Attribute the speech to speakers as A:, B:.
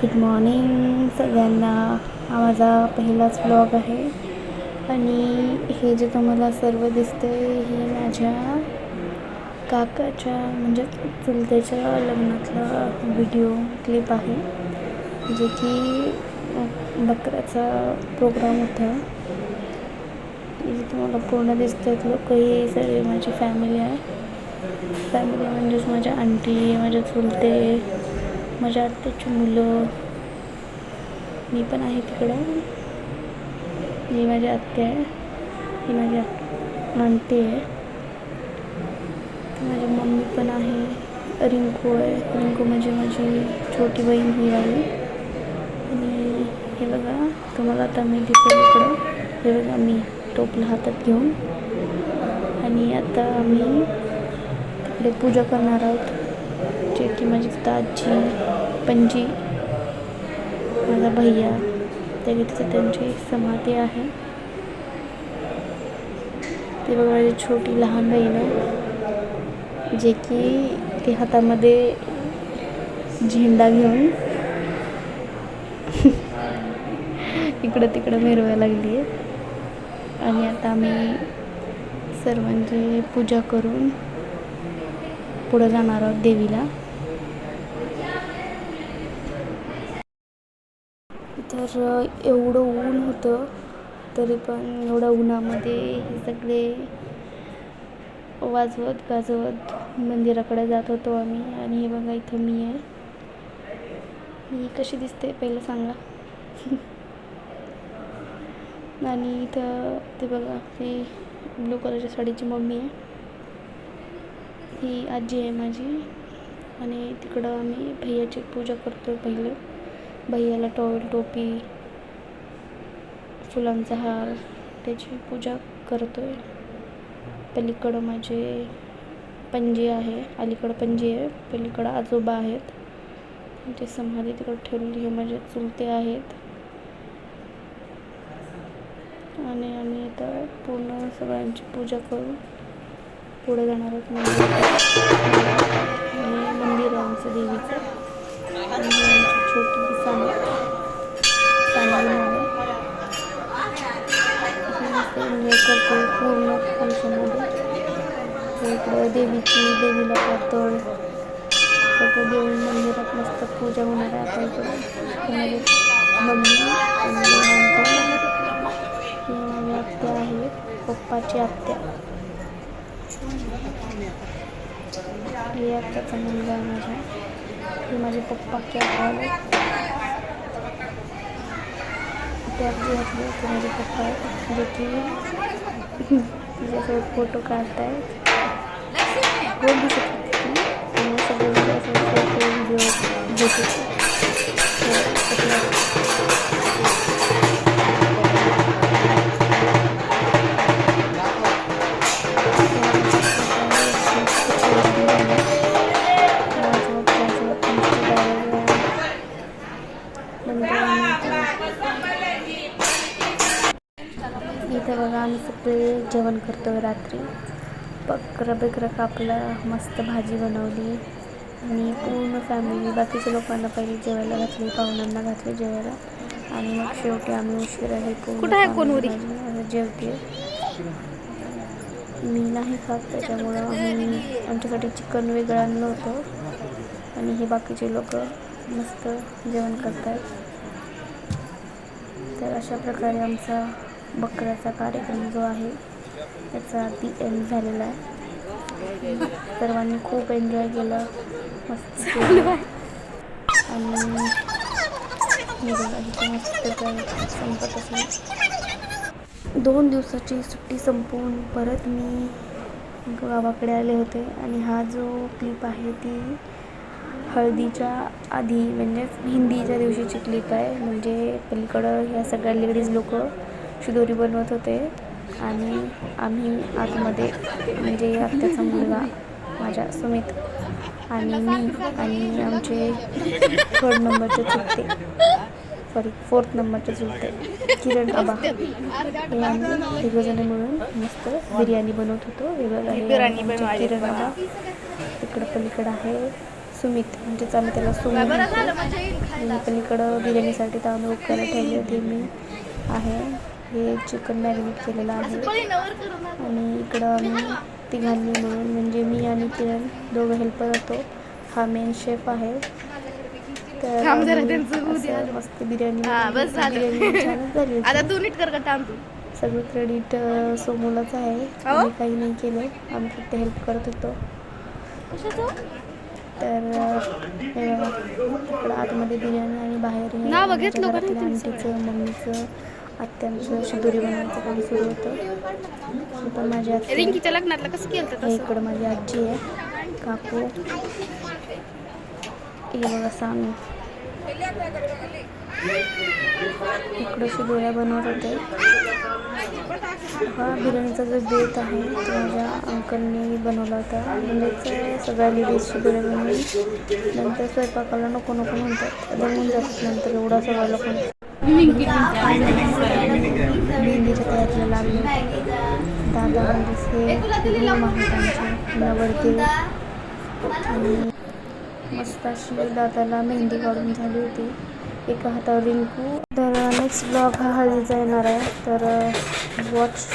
A: Good morning सगळ्यांना. हा माझा पहिलाच ब्लॉग आहे आणि हे जे तुम्हाला सर्व दिसतंय हे माझ्या काकाच्या म्हणजे चुलत्याच्या लग्नातला व्हिडिओ क्लिप आहे, जे की बकऱ्याचा प्रोग्राम होता. जे तुम्हाला पूर्ण दिसतात लोक, हे सगळे माझी फॅमिली आहे. फॅमिली म्हणजेच माझ्या आंटी, माझ्या चुलते, माझ्या आत्याची मुलं, मी पण आहे तिकडं. ही माझी आत्या आहे, ही माझी आंटी आहे, माझी मम्मी पण आहे, रिंकू आहे. रिंकू म्हणजे माझी छोटी बहीण ही वाली. आणि हे बघा तुम्हाला आता मी दिसेल इकडं, हे बघा मी टोपलं हातात घेऊन, आणि आता आम्ही तिकडे पूजा करणार आहोत. जे की माझी आजी, पणजी, माझा भैया, त्या तिथं त्यांची समाधी आहे. ते बघा माझी छोटी लहान बहीण आहे, जे की ते हातामध्ये झेंडा घेऊन इकडं तिकडं मिरवायला लागली आहे. आणि आता आम्ही सर्वांची पूजा करून पुढं जाणार आहोत देवीला. तर एवढं ऊन होतं, तरी पण एवढ्या उन्हामध्ये हे सगळे वाजवत गाजवत मंदिराकडे जात होतो आम्ही. आणि हे बघा इथं मी आहे. मी कशी दिसते पहिलं सांगा. आणि इथं ते बघा, ही ब्लू कलरच्या साडीची मम्मी आहे, ही आजी आहे माझी. आणि तिकडं आम्ही भैयाची पूजा करतो. पहिलं भैयाला टॉवेल, टोपी, फुलांचा हार, त्याची पूजा करतोय. पलीकडं माझे पणजी आहे, अलीकडं पणजी आहे, पलीकडं आजोबा आहेत, ते समाधी तिकडं ठेवलेली. हे माझे चुलते आहेत. आणि आम्ही आता पूर्ण सगळ्यांची पूजा करून पुढे जाणार आहोत मंदिरात. आणि मंदिर आहे आमचं देवीचं. आणि आमची छोटी सांगली नाव आहे. मस्त एन्जॉय करते पूर्ण फंक्शनमध्ये. इकडं देवीला पातळ सगळं देऊन मंदिरात मस्त पूजा होणार आहे. आता इकडं माझी मम्मी आणि दोन आंटी, ही माझी आत्या आहे, पप्पाची आत्या, हे आत्याचा मुलगा आहे माझ्या, हे माझे पप्पा कॅप आले, कॅप जे घातले ते माझे पप्पा आहेत, जे की तिच्यासोबत फोटो काढत आहेत. कोण दिसत होती सगळे फोटो व्हिडिओ घेत. इथं बघा आम्ही सगळे जेवण करतो रात्री. बकरा कापला, मस्त भाजी बनवली, आणि पूर्ण फॅमिली, बाकीच्या लोकांना पहिले जेवायला घातले, पाहुण्यांना घातले जेवायला. आणि मग शेवटी आम्ही उशिरा हे पूर्ण जेवते. मी नाही खात, त्याच्यामुळं आम्ही आमच्यासाठी चिकन वेगळं आणलं होतं. आणि हे बाकीचे लोक मस्त जेवण करतात. तर अशा प्रकारे आमचा बकऱ्याचा कार्यक्रम जो आहे त्याचा दी एंड झालेला आहे. सर्वांनी खूप एन्जॉय केलं, मस्त केलं. आणि हे बघा इथं मस्त काय संपत असेल. 2 दिवसाची सुट्टी संपवून परत मी गावाकडे आले होते. आणि हा जो क्लिप आहे ती हळदीच्या आधी म्हणजेच मेहंदीच्या दिवशीची क्लिप आहे. म्हणजे पलीकडं ह्या सगळ्या लेडीज लोक शिदोरी बनवत होते, आणि आम्ही आतमध्ये म्हणजे आत्याचा मुलगा माझ्या सुमित आणि मी आणि आमचे 3rd नंबरचे चुलते, फोर्थ नंबरचे चुलते किरण आबा, हे आम्ही तिघंजणं मिळून मस्त बिर्याणी बनवत होतो. हे बघा हे किरण आबा. इकडं पलीकडं आहे सुमित, म्हणजेच आम्ही त्याला सुमित म्हणतो. आणि पलीकडं बिर्याणीसाठी तांदूळ उकळायला ठेवले होते मी आहे. हे चिकन मॅरिनेट केलेलं आहे आणि इकडं आम्ही तिघांनी मिळून म्हणजे मी आणि किरण दोघं हेल्पर होतो. हा मेन शेफ आहे. तर असं मस्त बिर्याणी छानच झाली.
B: आता तू नीट कर का
A: सगळं क्रेडिट सोमूलाच आहे. आम्ही काही नाही केलं, आम्ही फक्त हेल्प करत होतो. तर हे बघा इकडं आतमध्ये बिर्याणी आणि बाहेर घरातल्या आंटीचं मम्मीचं आत्यांचं शिदोरी बनवायचं काम सुरू होतं. ही पण माझी आजी,
B: रिंकीच्या लग्नातलं कसं केलं
A: हे इकडं माझी आजी आहे, काकू, हे बघा सामी, इकडं शिदोऱ्या बनवत होते. हा बिर्याणीचा जो बेत आहे तो माझ्या अंकलने बनवला होता. म्हणजेच सगळ्या लेडीज शिदोऱ्या बनवून नंतर स्वयंपाकाला नको नको म्हणतात, बनवून जातात नंतर एवढा सगळा लोक मेहंदीच्या तयारीला लागले. दादा म्हणजे हे नियम आहेत आमचे नवरदेव आणि मस्त अशी दादाला मेहंदी काढून झाली होती. एका हातावर रिंकू. तर नेक्स्ट ब्लॉग हा हळदीचा येणार आहे, तर वॉच